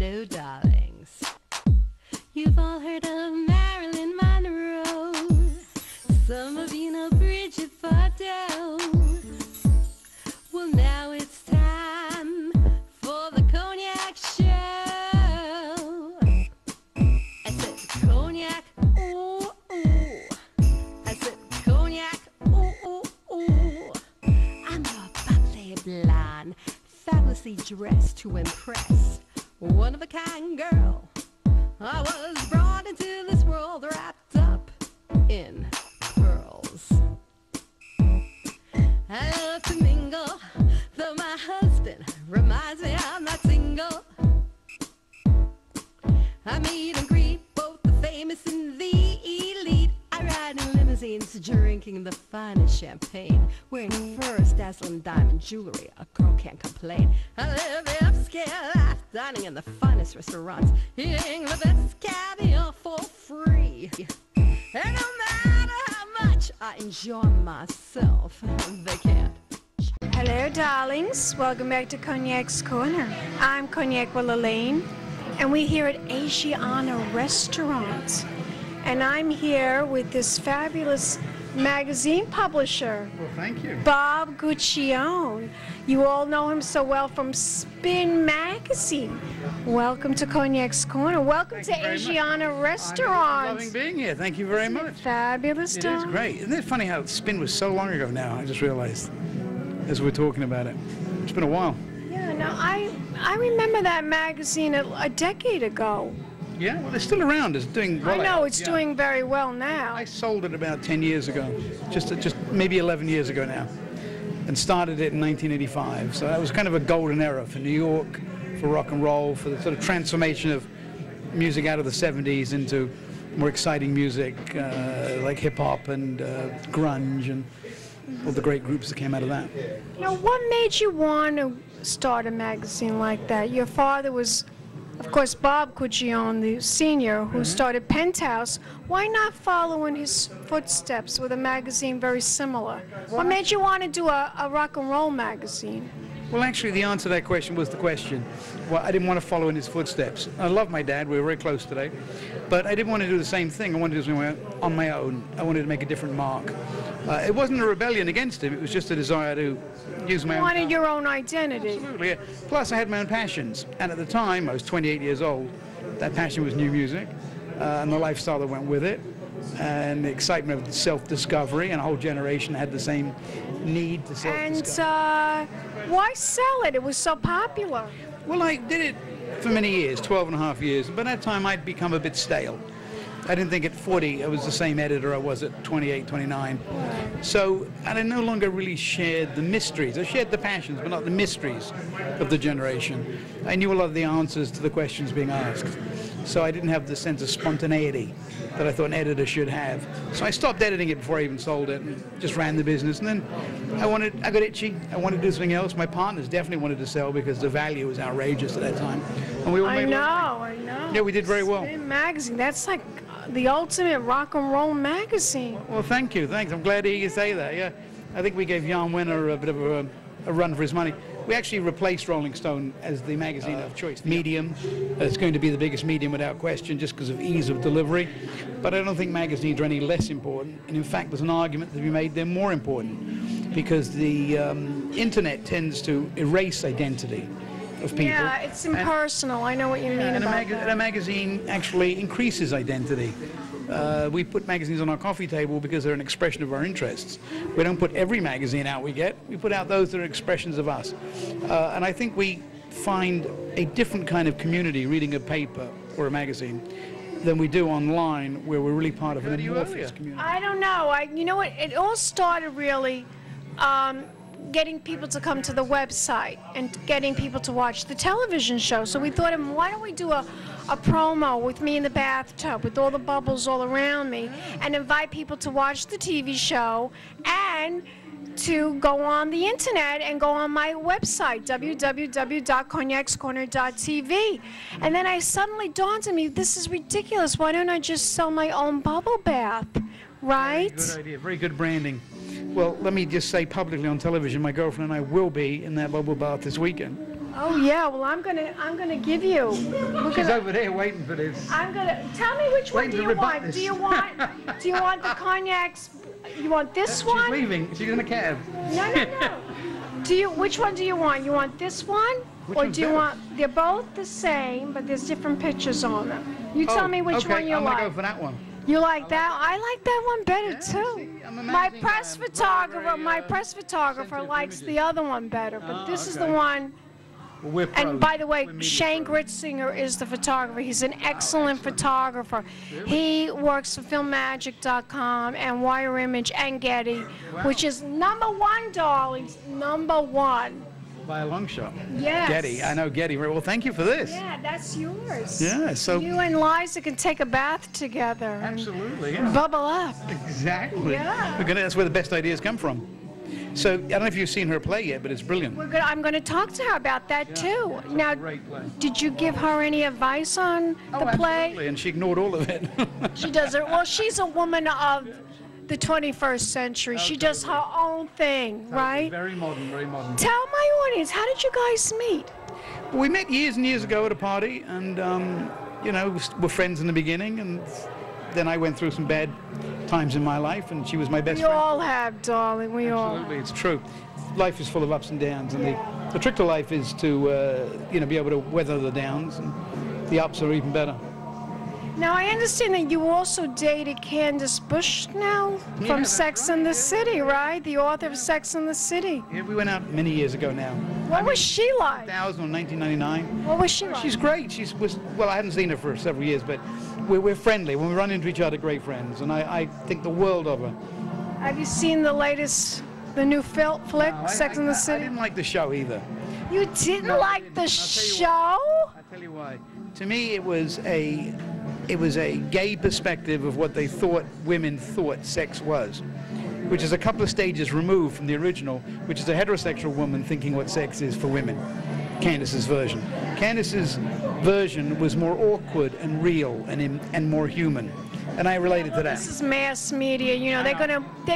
Hello, darlings. You've all heard of Marilyn Monroe. Some of you know Bridget Bardot. Well, now it's time for the Cognac Show. I said cognac, ooh, ooh. I said cognac, ooh, ooh, ooh. I'm a bubbly blonde, fabulously dressed to impress. One of a kind girl. I was brought into this world wrapped up in pearls. I love to mingle, though my husband reminds me I'm not single. I meet and greet both the famous and the elite. I ride in limousines, drinking the finest champagne, wearing furs, dazzling diamond jewelry. A girl can't complain. I live the upscale life, dining in the finest restaurants, eating the best caviar for free. And no matter how much I enjoy myself, they can't. Hello, darlings. Welcome back to Cognac's Corner. I'm Cognac Wellerlane, and we're here at Asiana Restaurant. And I'm here with this fabulous magazine publisher. Well, thank you. Bob Guccione. You all know him so well from Spin Magazine. Welcome to Cognac's Corner. Welcome to Asiana Restaurant. I'm loving being here. Thank you very much. Fabulous, It is great. Isn't it funny how Spin was so long ago now? I just realized as we're talking about it. It's been a while. Yeah, no, I remember that magazine a decade ago. Yeah, well, it's still around. It's doing well. I know, it's doing very well now. I sold it about 10 years ago, just maybe 11 years ago now, and started it in 1985. So that was kind of a golden era for New York, for rock and roll, for the sort of transformation of music out of the 70s into more exciting music like hip-hop and grunge and all the great groups that came out of that. Now, what made you want to start a magazine like that? Your father was, of course, Bob Guccione, the senior, who started Penthouse. Why not follow in his footsteps with a magazine very similar? What made you want to do a rock and roll magazine? Well, actually, the answer to that question was the question. Well, I didn't want to follow in his footsteps. I love my dad. We were very close today. But I didn't want to do the same thing. I wanted to do something on my own. I wanted to make a different mark. It wasn't a rebellion against him. It was just a desire to use my own. You wanted your own identity. Absolutely, yeah. Plus, I had my own passions. And at the time, I was 28 years old. That passion was new music and the lifestyle that went with it, and the excitement of self-discovery, and a whole generation had the same need to self-discover. And why sell it? It was so popular. Well, I did it for many years, 12 and a half years. By that time, I'd become a bit stale. I didn't think at 40 I was the same editor I was at 28, 29. So, and I no longer really shared the mysteries. I shared the passions, but not the mysteries of the generation. I knew a lot of the answers to the questions being asked. So I didn't have the sense of spontaneity that I thought an editor should have. So I stopped editing it before I even sold it and just ran the business. And then I got itchy. I wanted to do something else. My partners definitely wanted to sell because the value was outrageous at that time. And we all made I know. Yeah, we did very well. Spin Magazine, that's like the ultimate rock and roll magazine. Well, thank you. Thanks. I'm glad to hear you say that. Yeah, I think we gave Jan Wenner a bit of a run for his money. We actually replaced Rolling Stone as the magazine of choice. Medium. It's going to be the biggest medium without question just because of ease of delivery. But I don't think magazines are any less important. And in fact, there's an argument to be made they're more important because the internet tends to erase identity of people. Yeah, it's impersonal. I know what you mean and about that. And a magazine actually increases identity. We put magazines on our coffee table because they're an expression of our interests. We don't put every magazine out we get. We put out those that are expressions of us. And I think we find a different kind of community reading a paper or a magazine than we do online, where we're really part of an amorphous community. I don't know. You know what? It all started really getting people to come to the website and getting people to watch the television show. So we thought, why don't we do a promo with me in the bathtub with all the bubbles all around me and invite people to watch the TV show and to go on the internet and go on my website, www.cognacscorner.tv. And then I suddenly dawned on me, this is ridiculous. Why don't I just sell my own bubble bath, right? Good idea. Very good branding. Well, let me just say publicly on television, my girlfriend and I will be in that bubble bath this weekend. Oh yeah, well I'm gonna give you. She's over there waiting for this. Tell me which one Waiting do to you rebut want? this. Do you want the cognacs? You want this She's one? leaving. She's in a cab. No. Which one do you want? You want this one? Which or one's do you better? want, they're both the same, but there's different pictures on them. You tell me which one you I'm like. gonna go for that one. You like that? I like that one better too. See, I'm a My magazine press guy. I'm photographer, very, my press photographer sensitive likes to the other one better, but this is the okay. one. Well, we're pros. And by the way, We're media Shane pros. Gritzinger is the photographer. He's an excellent photographer. He works for FilmMagic.com and Wire Image and Getty, which is #1, darlings, #1. By a long shot. Yes. Getty. I know Getty very well. Thank you for this. Yeah, that's yours. Yeah, so You and Liza can take a bath together and absolutely. Yeah. bubble up. Exactly. Yeah. That's where the best ideas come from. So I don't know if you've seen her play yet, but it's brilliant. I'm going to talk to her about that too. Now, Great play. did you give her any advice on the play? Absolutely, and she ignored all of it. She does it. Well, she's a woman of the 21st century. She does her own thing, right? Very modern, very modern. Tell my audience, how did you guys meet? We met years and years ago at a party, and we're friends in the beginning, and then I went through some bad times in my life, and she was my best We friend. all have, darling. We all. Absolutely, it's true. Life is full of ups and downs, and the trick to life is to be able to weather the downs, and the ups are even better. Now, I understand that you also dated Candace Bush now from that's Sex and the City, right? The author of Sex and the City. Yeah, we went out many years ago now. What was she like? 2000 or 1999. What was she like? She's great. Well, I hadn't seen her for several years, but we're friendly. When we run into each other, great friends, and I think the world of her. Have you seen the new flick, Sex and the I City? didn't like the show either. You didn't like the show? I'll tell you why. To me, it was a gay perspective of what they thought women thought sex was, which is a couple of stages removed from the original, which is a heterosexual woman thinking what sex is for women. Candace's version. Candace's version was more awkward and real and more human, and I related to that. This is mass media. You know, they're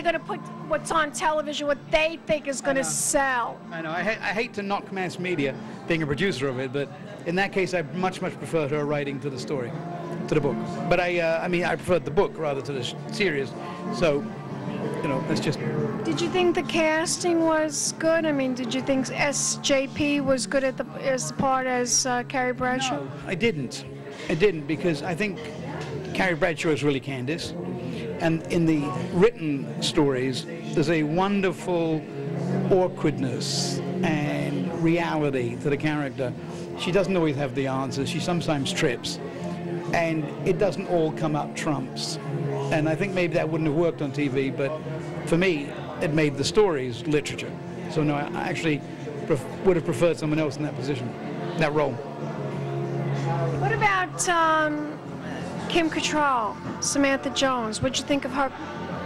gonna put what's on television, what they think is gonna sell. I know. I hate to knock mass media, being a producer of it, but in that case, I much preferred her writing to the story, to the book. But I preferred the book rather to the series. So, that's just. Did you think the casting was good? I mean, did you think SJP was good as part as Carrie Bradshaw? No, I didn't. Because I think Carrie Bradshaw is really Candace, and in the written stories, there's a wonderful awkwardness and reality to the character. She doesn't always have the answers. She sometimes trips, and it doesn't all come up trumps. And I think maybe that wouldn't have worked on TV, but for me, it made the stories literature. So no, I actually would have preferred someone else in that position, that role. What about Kim Cattrall, Samantha Jones? What'd you think of her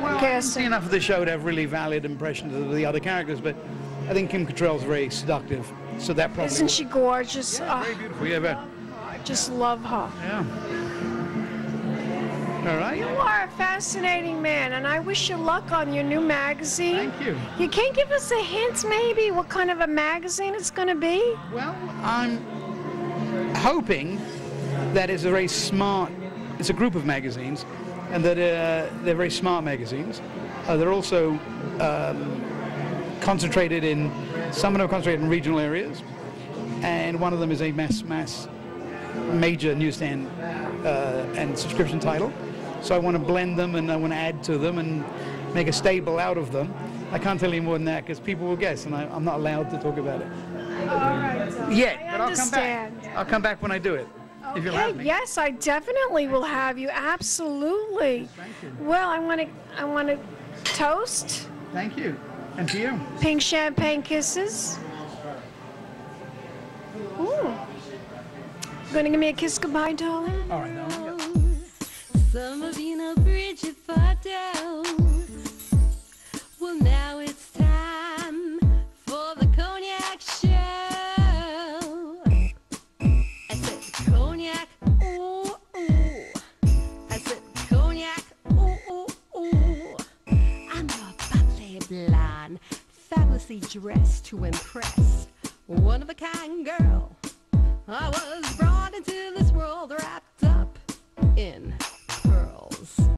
Well, I didn't see casting? enough of the show to have really valid impressions of the other characters, but I think Kim Cattrall's very seductive, so that probably. Isn't she gorgeous? Yeah, very beautiful. Yeah, but I just love her. yeah. All right. You are a fascinating man, and I wish you luck on your new magazine. Thank you. You can't give us a hint, maybe, what kind of a magazine it's going to be? Well, I'm hoping that it's a very smart. It's a group of magazines, and that they're very smart magazines. They're also concentrated in. Some of them are concentrated in regional areas, and one of them is a mass major newsstand and subscription title. So I want to blend them, and I want to add to them and make a stable out of them. I can't tell you more than that because people will guess, and I'm not allowed to talk about it All right. yet. I But understand. I'll come back when I do it. If you'll have me. Yes, I definitely will have you. Absolutely. Thank you. Well, I want to toast. Thank you, and to you. Pink champagne kisses. Ooh. Gonna give me a kiss goodbye, darling? All right. Now. Some of you know Bridget Bardot. Well, now it's time for the Cognac Show. I said cognac, ooh, ooh. I said cognac, ooh, ooh, ooh. I'm a bubbly blonde, fabulously dressed to impress. one of a kind girl. I was brought